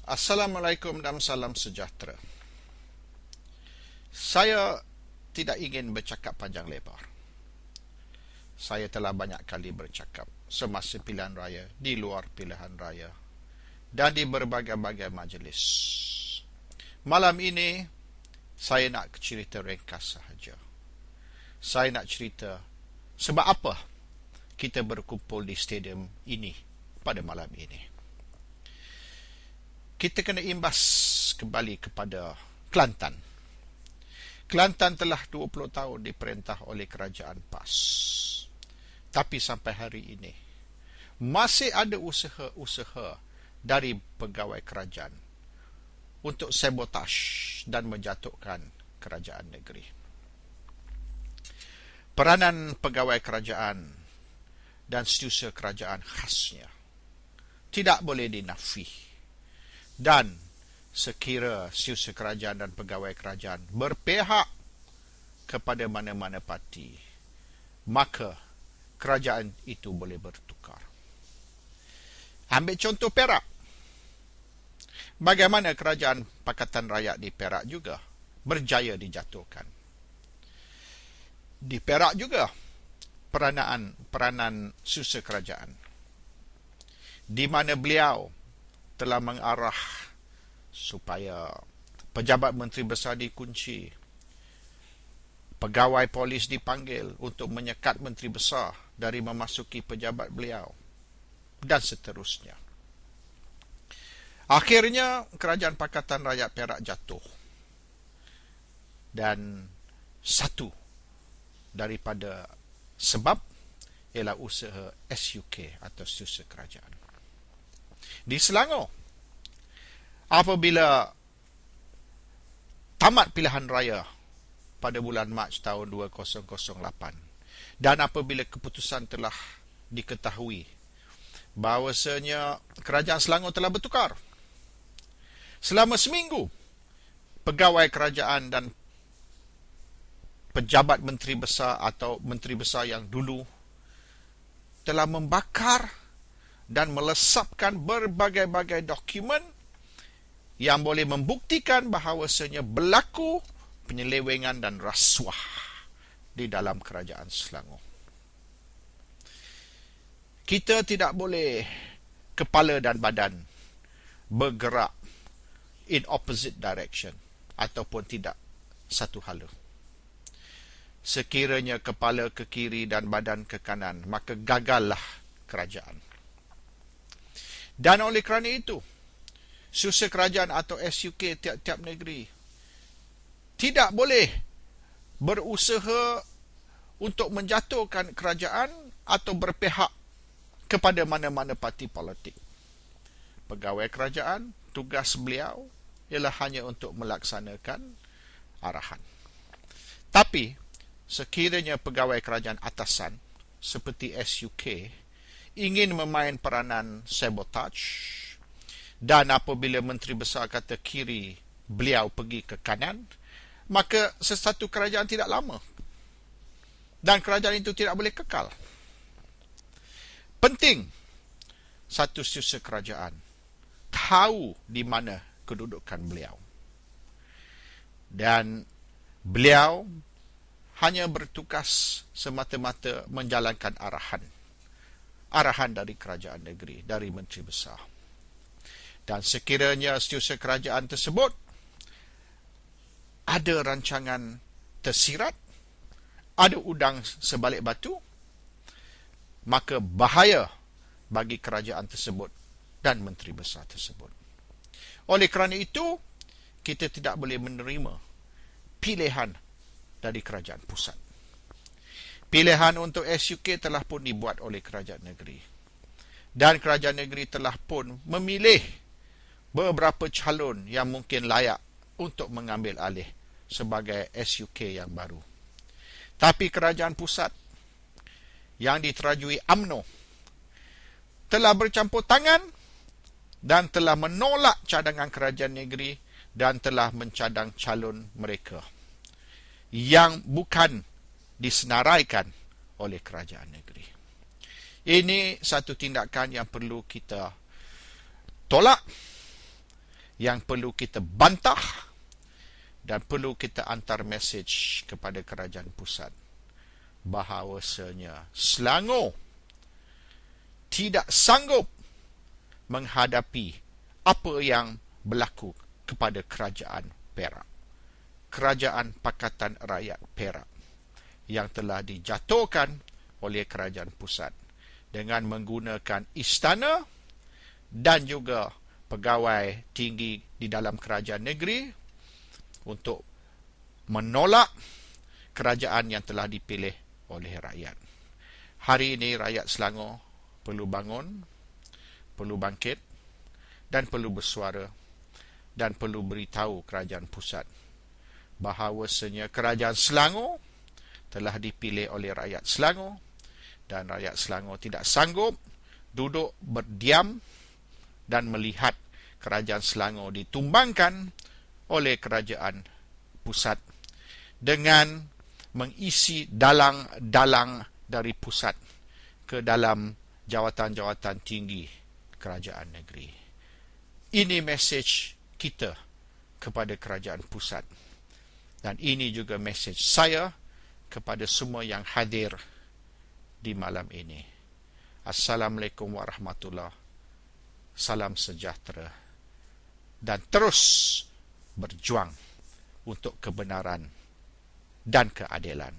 Assalamualaikum dan salam sejahtera. Saya tidak ingin bercakap panjang lebar. Saya telah banyak kali bercakap semasa pilihan raya, di luar pilihan raya, dan di berbagai-bagai majlis. Malam ini, saya nak cerita ringkas sahaja. Saya nak cerita sebab apa kita berkumpul di stadium ini pada malam ini. Kita kena imbas kembali kepada Kelantan. Kelantan telah 20 tahun diperintah oleh kerajaan PAS. Tapi sampai hari ini, masih ada usaha-usaha dari pegawai kerajaan untuk sabotaj dan menjatuhkan kerajaan negeri. Peranan pegawai kerajaan dan setiausaha kerajaan khasnya tidak boleh dinafi. Dan sekira setiausaha kerajaan dan pegawai kerajaan berpihak kepada mana-mana parti, maka kerajaan itu boleh bertukar. Ambil contoh Perak. Bagaimana kerajaan Pakatan Rakyat di Perak juga berjaya dijatuhkan. Di Perak juga peranan setiausaha kerajaan, di mana beliau telah mengarah supaya pejabat menteri besar dikunci, pegawai polis dipanggil untuk menyekat menteri besar dari memasuki pejabat beliau, dan seterusnya. Akhirnya kerajaan Pakatan Rakyat Perak jatuh, dan satu daripada sebab ialah usaha SUK atau setiausaha kerajaan. Di Selangor, apabila tamat pilihan raya pada bulan Mac tahun 2008 dan apabila keputusan telah diketahui bahawasanya kerajaan Selangor telah bertukar, selama seminggu pegawai kerajaan dan pejabat menteri besar atau menteri besar yang dulu telah membakar dan melesapkan berbagai-bagai dokumen yang boleh membuktikan bahawasanya berlaku penyelewengan dan rasuah di dalam kerajaan Selangor. Kita tidak boleh kepala dan badan bergerak in opposite direction ataupun tidak satu hala. Sekiranya kepala ke kiri dan badan ke kanan, maka gagallah kerajaan. Dan oleh kerana itu, setiausaha kerajaan atau SUK tiap-tiap negeri tidak boleh berusaha untuk menjatuhkan kerajaan atau berpihak kepada mana-mana parti politik. Pegawai kerajaan, tugas beliau ialah hanya untuk melaksanakan arahan. Tapi, sekiranya pegawai kerajaan atasan seperti SUK ingin memain peranan sabotaj, dan apabila menteri besar kata kiri, beliau pergi ke kanan, maka sesuatu kerajaan tidak lama, dan kerajaan itu tidak boleh kekal. Penting satu setiausaha kerajaan tahu di mana kedudukan beliau, dan beliau hanya bertugas semata-mata menjalankan arahan dari kerajaan negeri, dari menteri besar. Dan sekiranya setiausaha kerajaan tersebut ada rancangan tersirat, ada udang sebalik batu, maka bahaya bagi kerajaan tersebut dan menteri besar tersebut. Oleh kerana itu, kita tidak boleh menerima pilihan dari kerajaan pusat. Pilihan untuk SUK telah pun dibuat oleh kerajaan negeri. Dan kerajaan negeri telah pun memilih beberapa calon yang mungkin layak untuk mengambil alih sebagai SUK yang baru. Tapi kerajaan pusat yang diterajui UMNO telah bercampur tangan dan telah menolak cadangan kerajaan negeri dan telah mencadang calon mereka yang bukan disenaraikan oleh kerajaan negeri. Ini satu tindakan yang perlu kita tolak yang perlu kita bantah dan perlu kita hantar mesej kepada kerajaan pusat bahawasanya Selangor tidak sanggup menghadapi apa yang berlaku kepada kerajaan Perak, kerajaan Pakatan Rakyat Perak yang telah dijatuhkan oleh kerajaan pusat dengan menggunakan istana dan juga pegawai tinggi di dalam kerajaan negeri untuk menolak kerajaan yang telah dipilih oleh rakyat. Hari ini rakyat Selangor perlu bangun, perlu bangkit dan perlu bersuara dan perlu beritahu kerajaan pusat bahawasanya kerajaan Selangor telah dipilih oleh rakyat Selangor dan rakyat Selangor tidak sanggup duduk berdiam dan melihat kerajaan Selangor ditumbangkan oleh kerajaan pusat dengan mengisi dalang-dalang dari pusat ke dalam jawatan-jawatan tinggi kerajaan negeri. Ini mesej kita kepada kerajaan pusat. Dan ini juga mesej saya kepada semua yang hadir di malam ini. Assalamualaikum warahmatullahi wabarakatuh. Salam sejahtera. Dan terus berjuang untuk kebenaran dan keadilan.